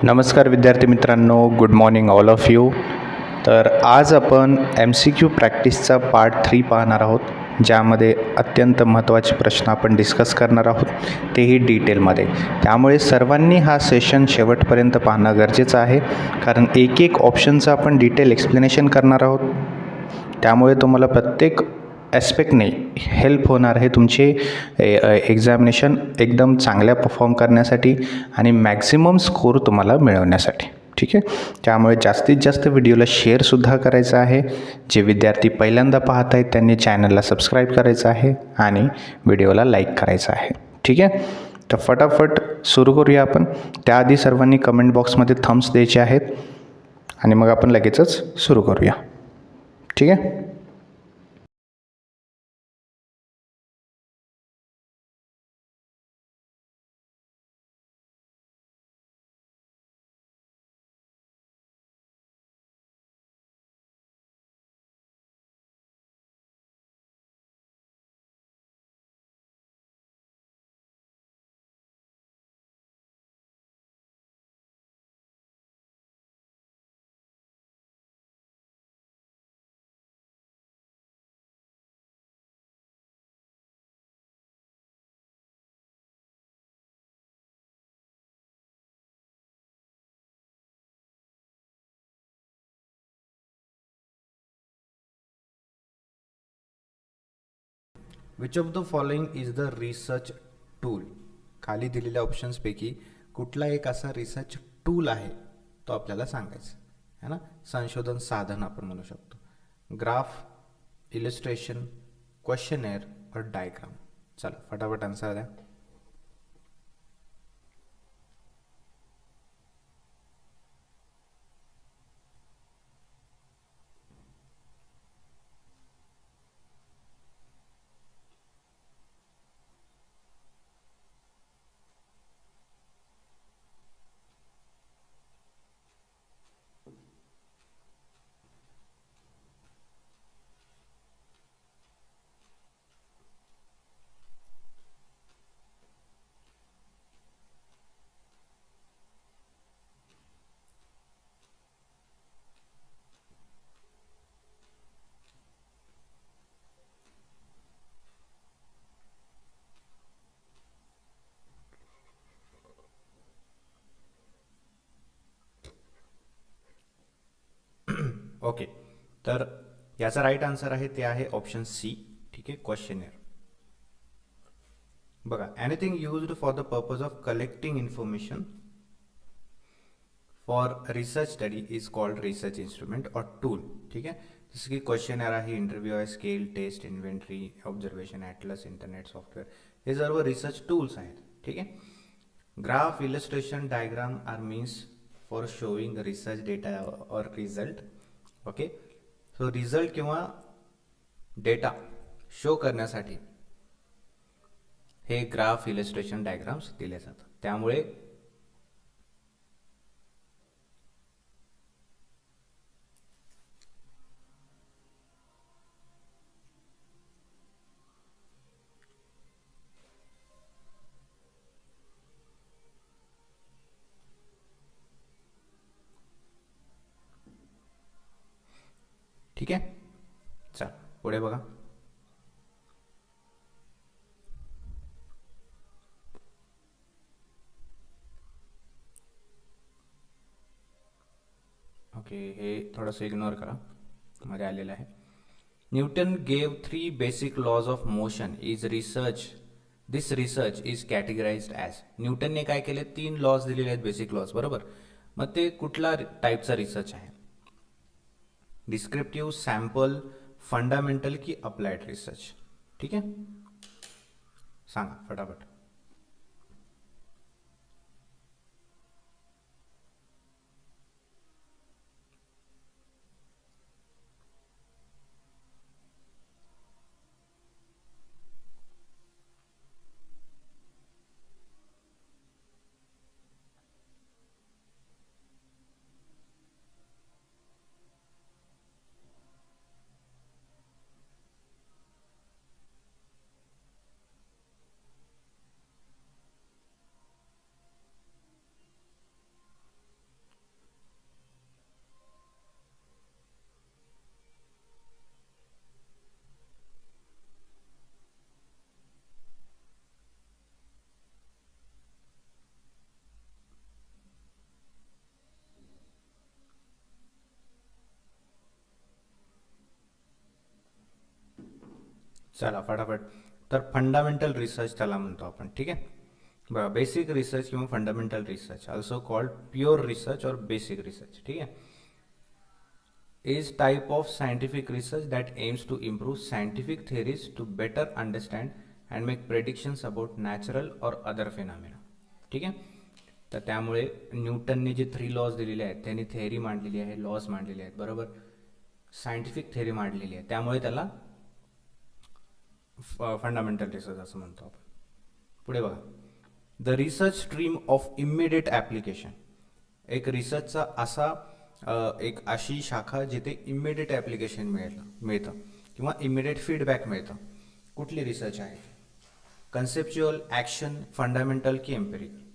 नमस्कार विद्यार्थी मित्रांनो, good morning all of you. तर आज आपण MCQ प्रॅक्टिसचा पार्ट 3 पाहणार आहोत, ज्यामध्ये अत्यंत महत्त्वाचे प्रश्न आपण डिस्कस करणार आहोत, तेही डिटेलमध्ये. त्यामुळे सर्वांनी हा सेशन शेवटपर्यंत पाहणं गरजेचं आहे, कारण एक एक ऑप्शनचं आपण डिटेल एक्सप्लेनेशन करणार आहोत. त्यामुळे तुम्हाला प्रत्येक ॲस्पेक्टने हेल्प होणार आहे तुमचे एक्झामिनेशन एकदम चांगल्या परफॉर्म करण्यासाठी आणि मॅक्झिमम स्कोर तुम्हाला मिळवण्यासाठी. ठीक आहे, त्यामुळे जास्तीत जास्त व्हिडिओला शेअरसुद्धा करायचं आहे. जे विद्यार्थी पहिल्यांदा पाहत आहेत त्यांनी चॅनलला सबस्क्राईब करायचं आहे आणि व्हिडिओला लाईक करायचं आहे. ठीक आहे, तर फटाफट सुरू करूया आपण. त्याआधी सर्वांनी कमेंट बॉक्समध्ये थम्स द्यायचे आहेत आणि मग आपण लगेचच सुरू करूया. ठीक आहे. Which of the following is the research tool. खाली दिलेल्या ऑप्शन्सपैकी कुठला एक असा रिसर्च टूल आहे तो आपल्याला सांगायचा आहे ना. संशोधन साधन आपण म्हणू शकतो. ग्राफ, इलिस्ट्रेशन, क्वेश्चनेअर और डायग्राम. चला फटाफट आन्सर द्या. ओके, तर याचा राईट आन्सर आहे ते आहे ऑप्शन सी. ठीक आहे, क्वेश्चनेअर. बघा, anything used for the purpose of collecting information for research study is called research instrument or tool. ठीक आहे, जसं की क्वेश्चनेअर आहे, इंटरव्ह्यू आहे, scale, test, inventory, observation, atlas, internet software, हे सर्व रिसर्च टूल्स आहेत. ठीक आहे. Graph, illustration, diagram are means for showing research data or result. Okay, so result किंवा डेटा शो करण्यासाठी हे ग्राफ, इलस्ट्रेशन, डायग्राम्स दिले जातात. त्यामुळे ठीक आहे. चल पुढे बघा. ओके, हे थोडंसं इग्नोर करा, मध्ये आलेलं आहे. Newton gave 3 basic laws of motion is research. This research is categorized as. न्यूटनने काय केले, 3 लॉज दिलेले आहेत, बेसिक लॉज, बरोबर. मग ते कुठला टाईपचा रिसर्च आहे? डिस्क्रिप्टिव्ह, सॅम्पल, फंडामेंटल की अप्लाइड रिसर्च? ठीक आहे, सांगा फटाफट. चला फटाफट. तर फंडामेंटल रिसर्च त्याला म्हणतो आपण, ठीक आहे. बघा, बेसिक रिसर्च किंवा fundamental research, also called pure research और बेसिक रिसर्च, ठीक आहे, is type of scientific research that aims to improve scientific theories to better understand and make predictions about natural or other phenomena. ठीक आहे. तर त्यामुळे न्यूटनने जे 3 lodge दिलेले आहेत, त्यांनी थेअरी मांडलेली आहे, लॉज मांडलेले आहेत, बरोबर, सायंटिफिक थेअरी मांडलेली आहे, त्यामुळे त्याला फंडामेंटल रिसर्च असं म्हणतो आपण. पुढे बघा, the research stream of immediate application. एक रिसर्चचा असा एक अशी शाखा जिथे इमिडिएट ॲप्लिकेशन मिळतं किंवा इमिडिएट फीडबॅक मिळतं. कुठली रिसर्च आहे? कन्सेप्च्युअल, ॲक्शन, फंडामेंटल की एम्पिरिकल?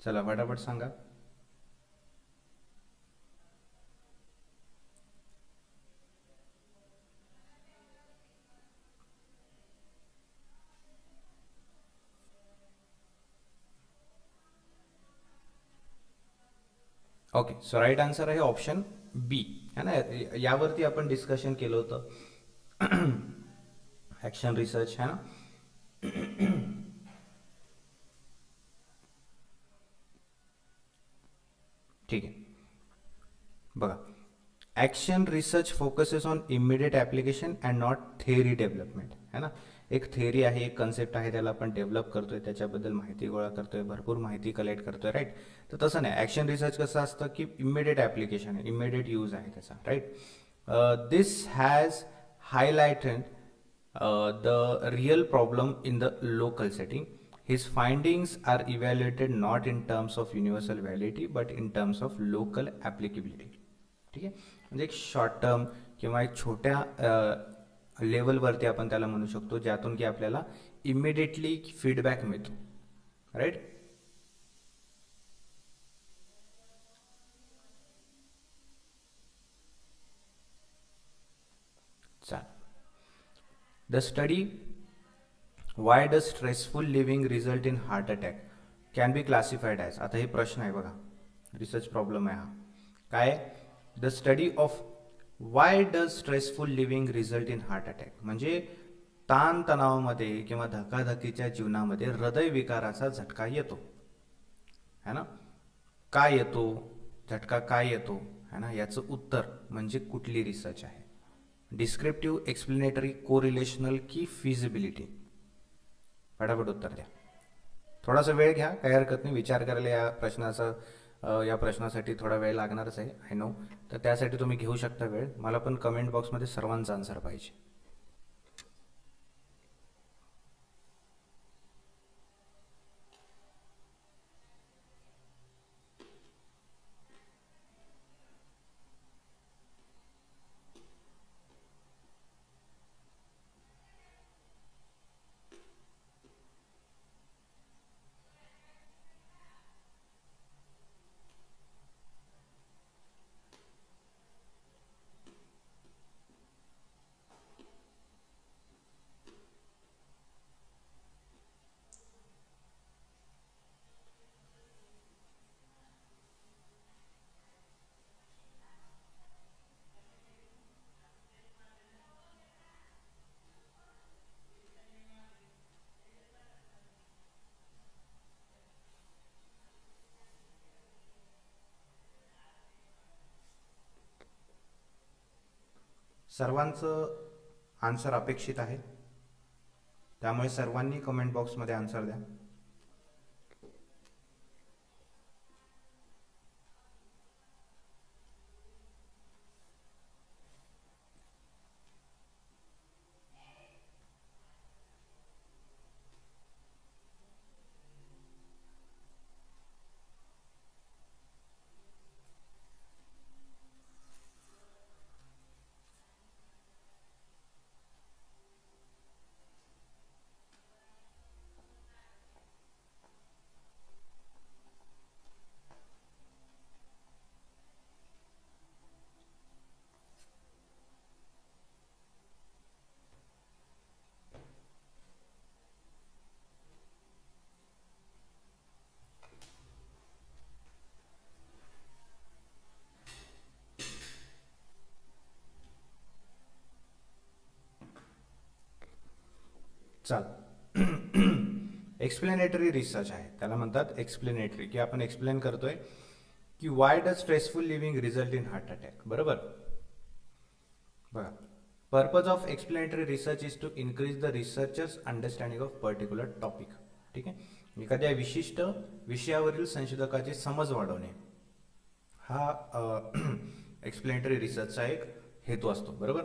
चला फटाफट सांगा. ओके, सो राईट आन्सर आहे ऑप्शन बी, है ना. यावरती आपण डिस्कशन केलं होतं, ॲक्शन रिसर्च, है ना. ठीक आहे, बघा, action research focuses on immediate application and not theory development, है ना. एक थेअरी आहे, एक कन्सेप्ट आहे, त्याला आपण डेव्हलप करतोय, त्याच्याबद्दल माहिती गोळा करतोय, भरपूर माहिती कलेक्ट करतोय, राईट. तर तसं नाही, ॲक्शन रिसर्च कसं असतं की इमिडिएट ॲप्लिकेशन आहे, इमिडिएट यूज आहे त्याचा, right. This has highlighted the real problem in the local setting. His findings are evaluated not in terms of universal validity but in terms of local applicability. ठीक आहे, म्हणजे एक short term किंवा एक छोट्या लेवलवरती आपण त्याला म्हणू शकतो, ज्यातून की आपल्याला इमिडिएटली फीडबॅक मिळतो, राईट. चाल, the study Y does stressful living result in heart attack can be classified as. आता हे प्रश्न आहे बघा, रिसर्च प्रॉब्लेम आहे हा. काय? The study of Y does stressful living result in heart attack, म्हणजे ताणतणावामध्ये किंवा धकाधकीच्या जीवनामध्ये हृदयविकाराचा झटका येतो, है ना. काय येतो झटका, काय येतो, है ना, याचं उत्तर म्हणजे कुठली रिसर्च आहे? डिस्क्रिप्टिव्ह, एक्सप्लेनेटरी, कोरिलेशनल की फिजिबिलिटी? फटाफट उत्तर द्या. थोडासा वेळ घ्या, काही हरकत नाही, विचार करायला या प्रश्नासाठी थोडा वेळ लागणारच आहे, आय नो. तर त्यासाठी तुम्ही घेऊ शकता वेळ. मला पण कमेंट बॉक्समध्ये सर्वांचा आन्सर पाहिजे. सर्वांचं आन्सर अपेक्षित आहे, त्यामुळे सर्वांनी कमेंट बॉक्समध्ये आन्सर द्या. चल एक्सप्लेनेटरी रिसर्च आहे, त्याला म्हणतात एक्सप्लेनेटरी, की आपण एक्सप्लेन करतोय की why does stressful living result in heart attack. बरोबर. बघा, purpose of explanatory research is to increase the researcher's understanding of particular topic. ठीक आहे, एखाद्या विशिष्ट विषयावरील संशोधकाची समज वाढवणे हा एक्सप्लेनेटरी रिसर्चचा एक हेतू असतो. बरोबर.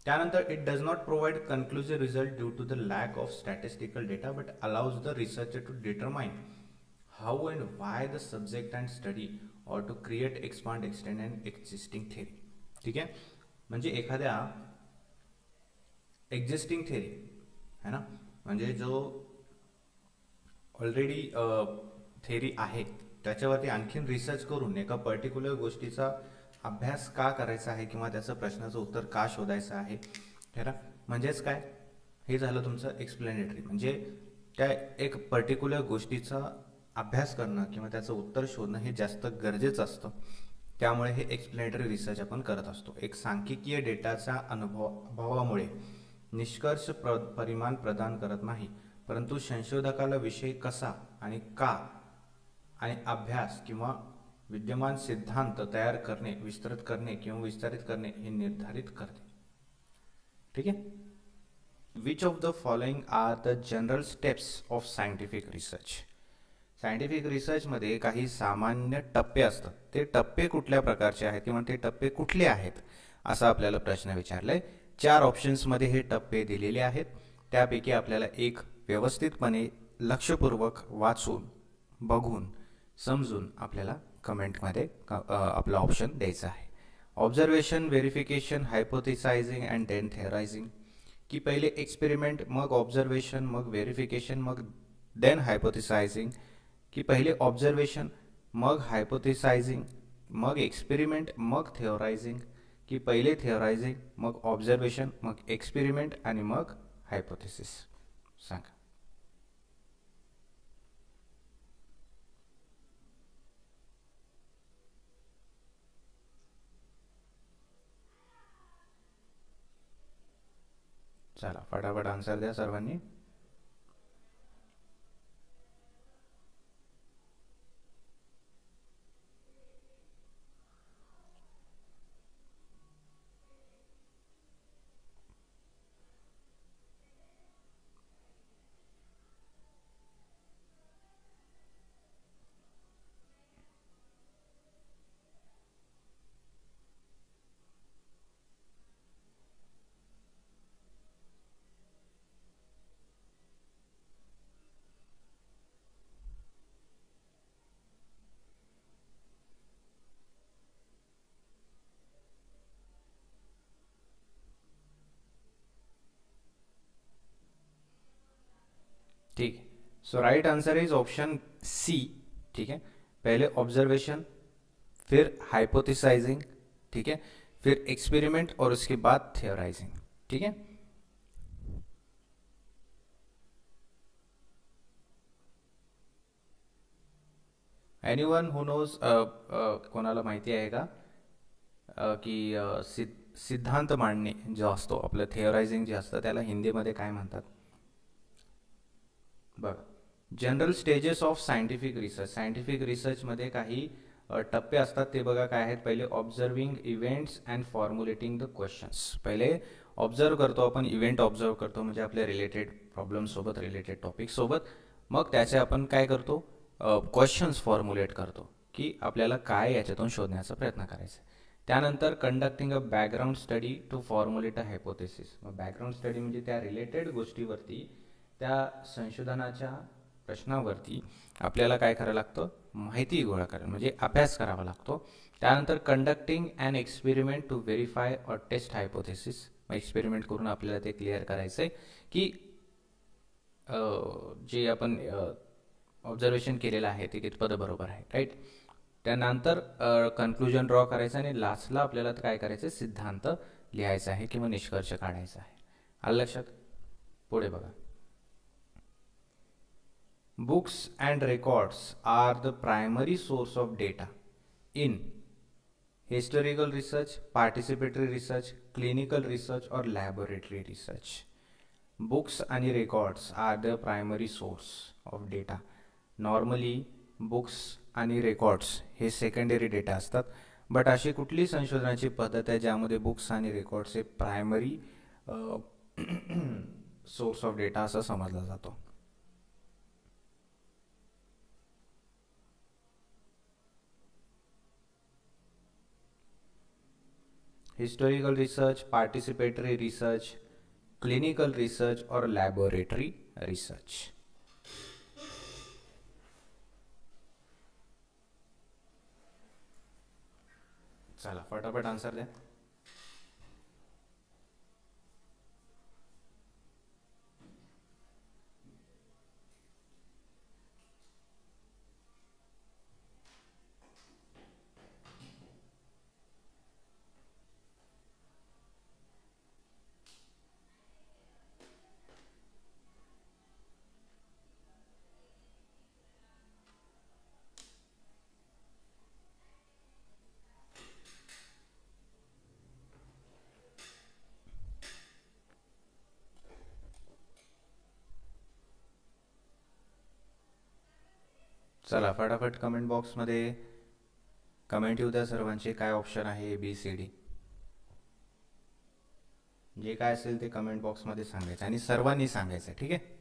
त्यानंतर it does not provide conclusive result due to the lack of statistical data but allows the researcher to determine how and why the subject and study or to create expand extend and existing theory. ठीक आहे, म्हणजे एखाद्या existing theory है ना, म्हणजे जो already theory आहे त्याच्यावरती आणखीन रिसर्च करून एका पर्टिक्युलर गोष्टीचा अभ्यास का करायचा आहे किंवा त्याचं प्रश्नाचं उत्तर का शोधायचं आहे, है ना. म्हणजेच काय, हे झालं तुमचं एक्सप्लेनेटरी, म्हणजे त्या एक पर्टिक्युलर गोष्टीचा अभ्यास करणं किंवा त्याचं उत्तर शोधणं हे जास्त गरजेचं असतं. त्यामुळे हे एक्सप्लेनेटरी रिसर्च आपण करत असतो. एक सांख्यिकीय डेटाच्या अभावामुळे निष्कर्ष परिमाण प्रदान करत नाही, परंतु संशोधकाला विषय कसा आणि का आणि अभ्यास किंवा विद्यमान सिद्धांत तयार करणे, विस्तृत करणे किंवा विस्तारित करणे हे निर्धारित करते. ठीक आहे. Which of the following are the general steps of scientific research. Scientific रिसर्चमध्ये काही सामान्य टप्पे असतात. ते टप्पे कुठल्या प्रकारचे आहेत किंवा ते टप्पे कुठले आहेत असा आपल्याला प्रश्न विचारलाय. 4 ऑप्शन्समध्ये हे टप्पे दिलेले आहेत. त्यापैकी आपल्याला एक व्यवस्थितपणे लक्षपूर्वक वाचून बघून समजून आपल्याला कमेंटमध्ये आपला ऑप्शन द्यायचा आहे. ऑब्झर्वेशन, व्हेरिफिकेशन, हायपोथेसायझिंग अँड देन थेअरायझिंग, की पहिले एक्सपेरिमेंट मग ऑब्झर्वेशन मग व्हेरिफिकेशन मग देन हायपोथेसायझिंग, की पहिले ऑब्झर्वेशन मग हायपोथेसायझिंग मग एक्सपेरिमेंट मग थेअरायझिंग, की पहिले थेअरायझिंग मग ऑब्झर्वेशन मग एक्सपेरिमेंट आणि मग हायपोथेसिस. सांगा. चला फटाफट आन्सर द्या सर्वांनी. ठीक है, so right answer is option C. ठीक है, पहले ऑब्जर्वेशन, फिर हाइपोथेसाइजिंग, ठीक है, फिर एक्सपेरिमेंट और उसके बाद थियोराइजिंग. ठीक है. एनीवन हु नोज, कोणाला माहिती आहे का की सिद्धांत मांडणे जो असतो आपलं थिओरायझिंग जे असतं त्याला हिंदीमध्ये काय म्हणतात. बघा, general stages of scientific research. Scientific रिसर्चमध्ये काही टप्पे असतात ते बघा काय आहेत. पहिले observing events and formulating the questions. पहिले ऑब्झर्व करतो आपण, इव्हेंट ऑब्झर्व करतो म्हणजे आपल्या रिलेटेड प्रॉब्लेम सोबत, रिलेटेड टॉपिक सोबत. मग त्याचे आपण काय करतो, क्वेश्चन्स फॉर्म्युलेट करतो की आपल्याला काय याच्यातून शोधण्याचा प्रयत्न करायचा. त्यानंतर conducting a background study to formulate a hypothesis. मग बॅकग्राऊंड स्टडी म्हणजे त्या रिलेटेड गोष्टीवरती, त्या संशोधनाच्या प्रश्नावरती आपल्याला काय करावं लागतं, माहिती गोळा करायला म्हणजे अभ्यास करावा लागतो. त्यानंतर conducting and experiment to verify or test hypothesis. मग एक्सपेरिमेंट करून आपल्याला ते क्लिअर करायचं आहे की जे आपण ऑब्झर्वेशन केलेलं आहे ते कितपत बरोबर आहे. राईट. त्यानंतर कन्क्लुजन ड्रॉ करायचं आणि लास्टला आपल्याला काय करायचं, सिद्धांत लिहायचा आहे किंवा निष्कर्ष काढायचा आहे. आलं लक्षात. पुढे बघा. Books and records are the primary source of data in historical research, participatory research, clinical research or laboratory research. Books आणि records are the primary source of data. Normally books आणि रेकॉर्ड्स हे सेकंडरी डेटा असतात, but अशी कुठली संशोधनाची पद्धत आहे ज्यामध्ये बुक्स आणि रेकॉर्ड्स हे प्रायमरी सोर्स ऑफ डेटा असं समजला जातो? Historical research, participatory research, clinical research और लॅबोरेटरी रिसर्च. चला फटाफट आन्सर द्या. चला फटाफट कमेंट बॉक्समध्ये कमेंट येऊ द्या सर्वांचे. काय ऑप्शन आहे ABCD, जे काय असेल ते कमेंट बॉक्समध्ये सांगायचं आणि सर्वांनी सांगायचं. ठीक आहे.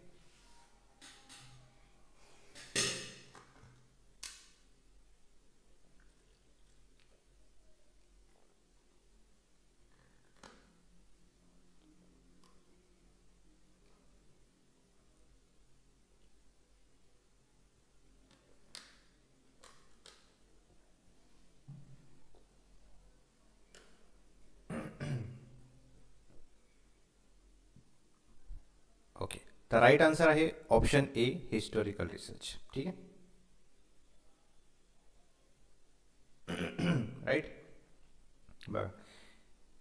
ओके, तर राईट आन्सर आहे ऑप्शन A, हिस्टोरिकल रिसर्च. ठीक आहे. राईट. बघा,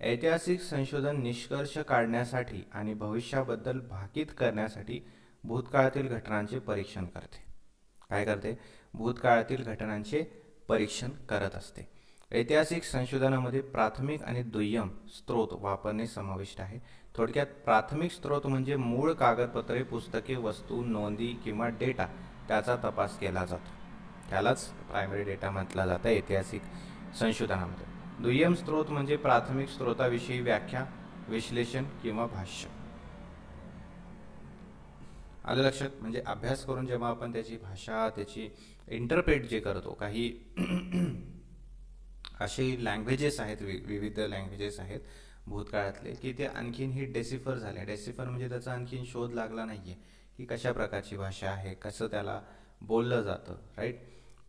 ऐतिहासिक संशोधन निष्कर्ष काढण्यासाठी आणि भविष्याबद्दल भाकीत करण्यासाठी भूतकाळातील घटनांचे परीक्षण करते. काय करते? भूतकाळातील घटनांचे परीक्षण करत असते. ऐतिहासिक संशोधनामध्ये प्राथमिक आणि दुय्यम स्रोत वापरणे समाविष्ट आहे. थोडक्यात प्राथमिक स्रोत म्हणजे मूळ कागदपत्रे, पुस्तके, वस्तू, नोंदी किंवा डेटा, त्याचा तपास केला जातो. त्यालाच प्रायमरी डेटा म्हटला जातं ऐतिहासिक संशोधनामध्ये. दुय्यम स्रोत म्हणजे प्राथमिक स्रोताविषयी व्याख्या, विश्लेषण किंवा भाष्य. आलं लक्षात? म्हणजे अभ्यास करून जेव्हा आपण त्याची भाषा, त्याची इंटरप्रेट जे करतो, काही असे लँग्वेजेस आहेत, विविध लँग्वेजेस आहेत भूतकाळातले, की ते आणखीन ही डेसिफर झाले. डेसिफर म्हणजे त्याचा आणखीन शोध लागला नाहीये की कशा प्रकारची भाषा आहे, कसं त्याला बोललं जातं. राईट.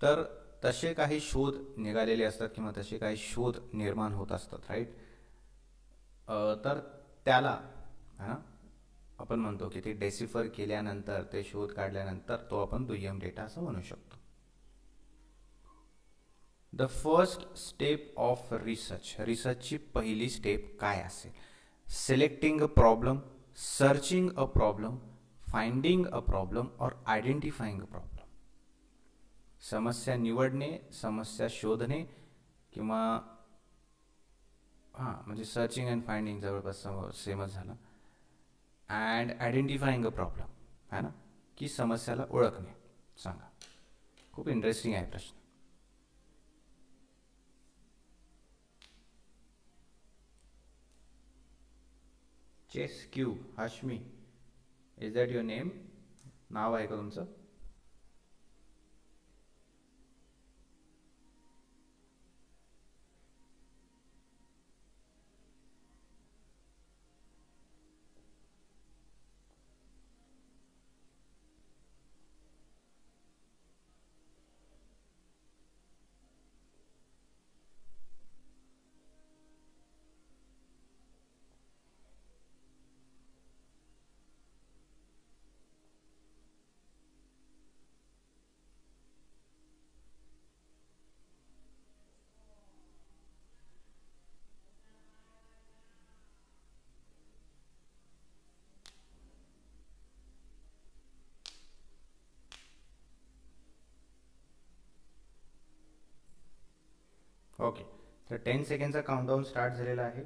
तर तसे काही शोध निघालेले असतात किंवा तसे काही शोध निर्माण होत असतात. राईट. तर त्याला आपण म्हणतो की ते डेसिफर केल्यानंतर, ते शोध काढल्यानंतर तो आपण दुय्यम डेटा असं म्हणू शकतो. The first step of research, रिसर्चची पहिली स्टेप काय असेल? Selecting a problem, searching a problem, finding a problem or identifying a problem. समस्या निवडणे, समस्या शोधणे, किंवा म्हणजे सर्चिंग अँड फाइंडिंग जवळपास सेमच झालं. अँड आयडेंटिफाइंग अ प्रॉब्लेम, है ना, की समस्याला ओळखणे. सांगा. खूप इंटरेस्टिंग आहे प्रश्न. Chess cube, Hashmi, is that your name? नाव आहे का तुमचं? ओके, तर 10 सेकंडचा काउंटडाऊन स्टार्ट झालेला आहे,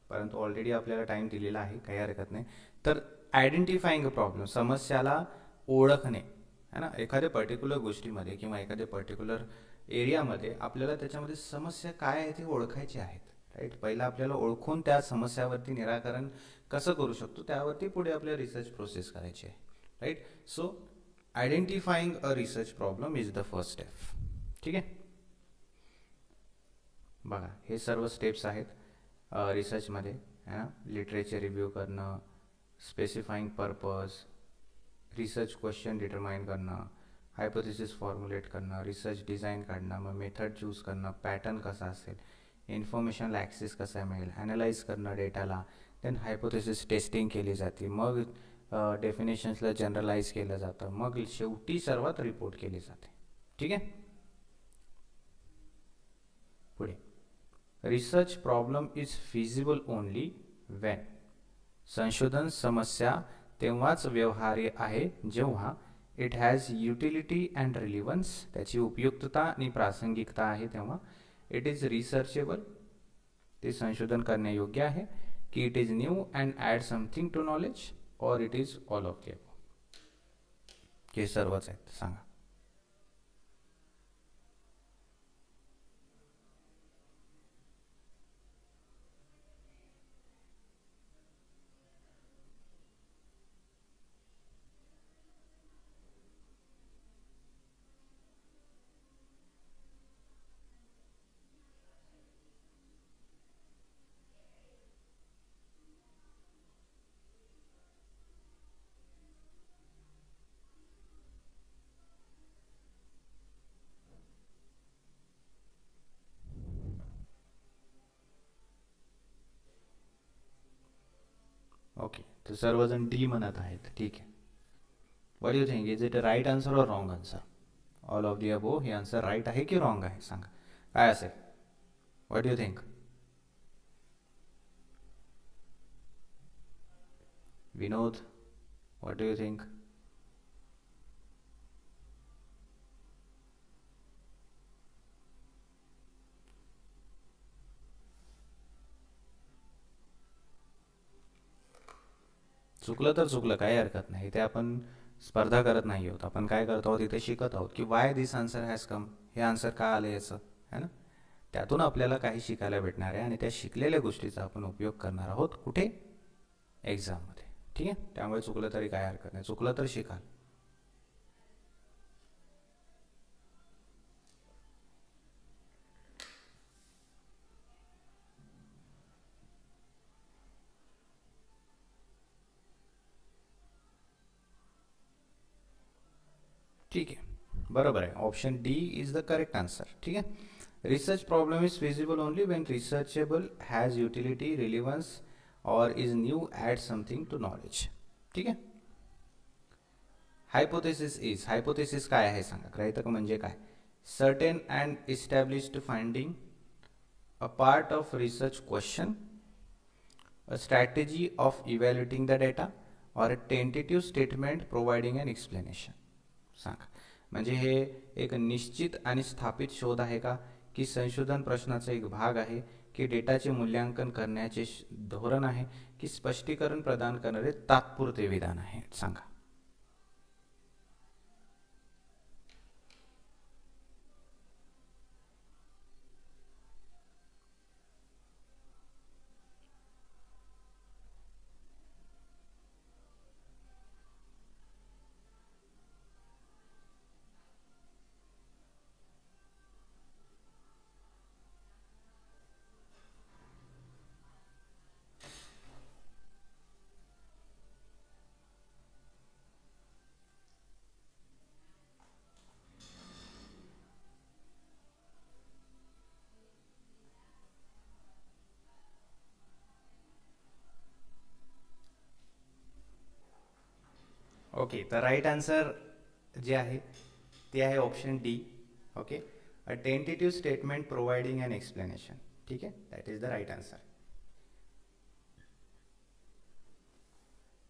परंतु ऑलरेडी आपल्याला टाईम दिलेला आहे, काही हरकत नाही. तर आयडेंटिफाईंग अ प्रॉब्लेम, समस्याला ओळखणे है ना. एखाद्या पर्टिक्युलर गोष्टीमध्ये किंवा एखाद्या पर्टिक्युलर एरियामध्ये आपल्याला त्याच्यामध्ये समस्या काय आहे ते ओळखायची आहेत, राईट. पहिला आपल्याला ओळखून त्या समस्यावरती निराकरण कसं करू शकतो त्यावरती पुढे आपल्या रिसर्च प्रोसेस करायची आहे, right. So identifying a research problem is the first step. ठीक आहे. बघा हे सर्व स्टेप्स आहेत रिसर्चमध्ये है ना. लिटरेचर रिव्ह्यू करणं, स्पेसिफाईंग पर्पज, रिसर्च क्वेश्चन डिटरमाइन करणं, हायपोथेसिस फॉर्म्युलेट करणं, रिसर्च डिझाईन काढणं, मग मेथड चूज करणं, पॅटर्न कसा असेल, इन्फॉर्मेशनला ॲक्सेस कसा मिळेल, ॲनालाइज करणं डेटाला, देन हायपोथेसिस टेस्टिंग केली जाते, मग डेफिनेशन्सला जनरलाइज केलं जातं, मग शेवटी सर्वात रिपोर्ट केली जाते. ठीक आहे. पुढे research problem is feasible only Wien, संशोधन समस्या तेव्हाच व्यवहार्य आहे जेव्हा it has utility and relevance, त्याची उपयुक्तता आणि प्रासंगिकता आहे तेव्हा. इट इज रिसर्चेबल, ते संशोधन करण्यायोग्य आहे, की it is new and add something to knowledge, or it is all of the above. हे सर्वच आहेत. सांगा. ओके, तर सर्वजण डी म्हणत आहेत. ठीक आहे. What you think, is it a right answer or wrong answer? All of the above हे आन्सर राईट आहे की रॉंग आहे? सांगा काय असेल. What you think? Vinod, what do you think? चुकलं तर चुकलं, काही हरकत नाही. इथे आपण स्पर्धा करत नाही आहोत. आपण काय करत आहोत, इथे शिकत आहोत की why this answer has come, हे आन्सर का आलं याचं, है ना. त्यातून आपल्याला काही शिकायला भेटणार आहे आणि त्या शिकलेल्या गोष्टीचा आपण उपयोग करणार आहोत कुठे? एक्झाममध्ये. ठीक आहे. त्यामुळे चुकलं तरी काय हरकत नाही, चुकलं तर शिकाल. ठीक आहे. बरोबर आहे. Option D is the correct answer. ठीक आहे. Research problem is feasible only when researchable, has utility, relevance, or is new, add something to knowledge. ठीक आहे. हायपोथेसिस इज, हायपोथेसिस काय आहे सांगा. गृहीतक म्हणजे काय? Certain and established finding, a part of research question, a strategy of evaluating the data, और अ tentative statement providing an explanation. सांगा. म्हणजे हे एक निश्चित आणि स्थापित शोध आहे का, की संशोधन प्रश्नाचा एक भाग आहे, की डेटाचे मूल्यांकन करण्याचे धोरण आहे, की स्पष्टीकरण प्रदान करणारे तात्पुरते विधान आहे? सांगा. ओके, तर राईट आन्सर जे आहे ते आहे option D. Okay, a tentative statement providing an explanation. ठीक आहे, that is the right answer.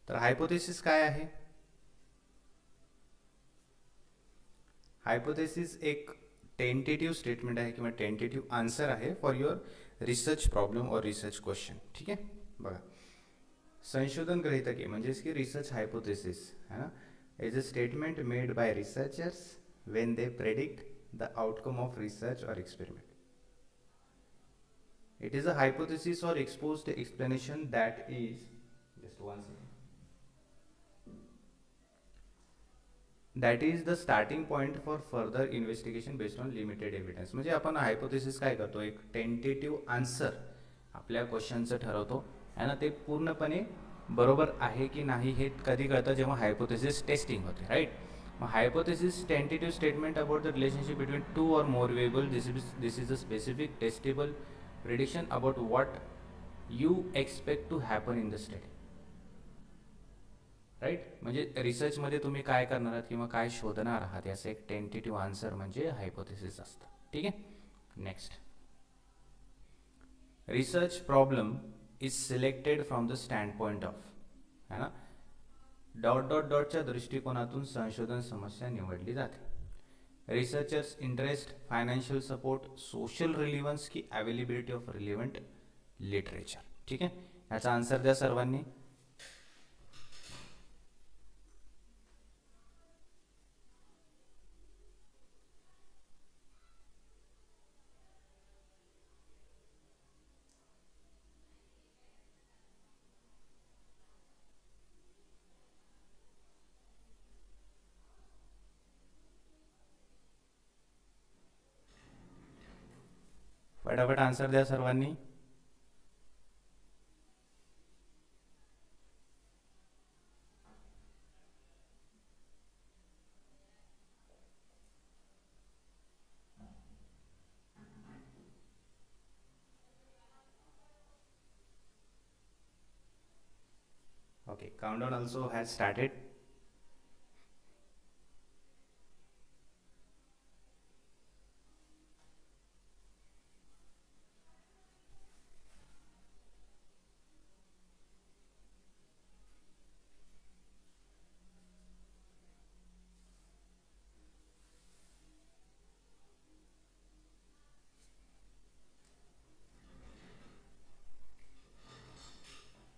तर हायपोथेसिस काय आहे? हायपोथेसिस एक टेंटेटिव्ह स्टेटमेंट आहे किंवा टेंटेटिव्ह आन्सर आहे for your research problem or research question. ठीक आहे. बघा, संशोधन गृहीतके म्हणजेच की रिसर्च हायपोथेसिस है ना, is a statement made by researchers when they predict the outcome of research और experiment. It is a hypothesis or exposed explanation that is, just one second, that is the starting point for further investigation based on limited evidence. म्हणजे आपण hypothesis काय करतो, एक tentative answer आपल्या क्वेश्चनचं ठरवतो आहे ना, ते पूर्णपणे बरोबर आहे की नाही हे कधी कळतं जेव्हा हायपोथेसिस टेस्टिंग होते, राईट. मग hypothesis tentative statement about the relationship between two or more variable. This is a specific testable prediction about what you expect to happen in the study, right. म्हणजे रिसर्चमध्ये तुम्ही काय करणार आहात किंवा काय शोधणार आहात याचं एक टेंटेटिव्ह आन्सर म्हणजे हायपोथेसिस असतं. ठीक आहे. Next, research problem is selected from the stand point of, है ना, डॉट डॉट डॉटच्या दृष्टिकोनातून संशोधन समस्या निवडली जाते. Researcher's interest, financial support, social relevance की अवेलेबिलिटी ऑफ रिलिव्हंट लिटरेचर. ठीक आहे. याचा आन्सर द्या सर्वांनी. फटाफट आन्सर द्या सर्वांनी. Okay, countdown also has started.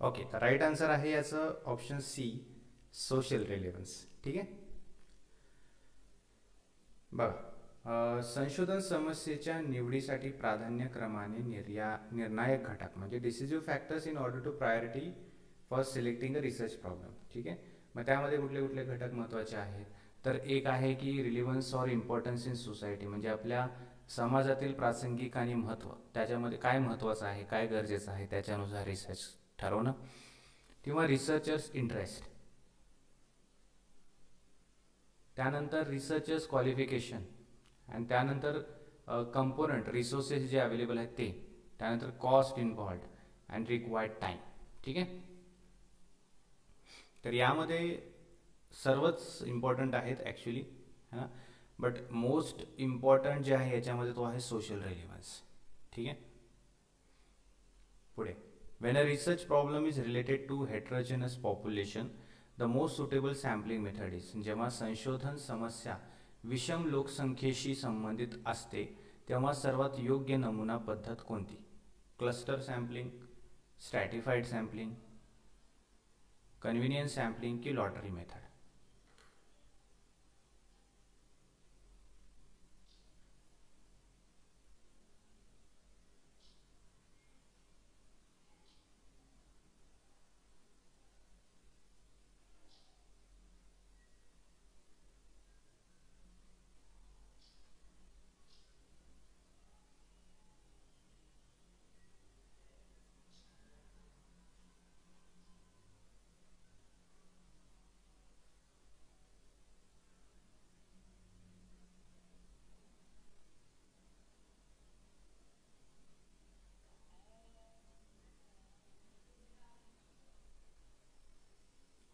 Okay, तर राईट आन्सर आहे याचं ऑप्शन सी, सोशल रिलेव्हन्स. ठीक आहे. बघा, संशोधन समस्येच्या निवडीसाठी प्राधान्यक्रमाने निर्णायक घटक म्हणजे decisive factors in order to priority for selecting a research problem. ठीक आहे. मग त्यामध्ये कुठले कुठले घटक महत्त्वाचे आहेत, तर एक आहे की relevance or importance in society, म्हणजे आपल्या समाजातील प्रासंगिक आणि महत्त्व, त्याच्यामध्ये काय महत्त्वाचं आहे, काय गरजेचं आहे त्याच्यानुसार रिसर्च ठरवणं. किंवा रिसर्चर्स इंटरेस्ट, त्यानंतर रिसर्चर्स क्वालिफिकेशन, आणि त्यानंतर कंपोनंट रिसोर्सेस जे अवेलेबल आहेत ते, त्यानंतर cost involved and required time. ठीक आहे. तर यामध्ये सर्वच इम्पॉर्टंट आहेत ॲक्च्युली, है ना, बट मोस्ट इम्पॉर्टंट जे आहे याच्यामध्ये तो आहे सोशल रिलेव्हन्स. ठीक आहे. पुढे, when a research problem is related to heterogeneous population, the most suitable sampling method is, जेव्हा संशोधन समस्या विषम लोकसंख्येशी संबंधित असते तेव्हा सर्वात योग्य नमुना पद्धत कोणती? Cluster sampling, स्ट्रॅटिफाईड sampling, convenience sampling की लॉटरी मेथड?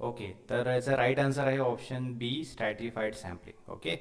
ओके, तर याचा राईट आन्सर आहे ऑप्शन बी, स्ट्रॅटिफाईड सॅम्पलिंग. ओके.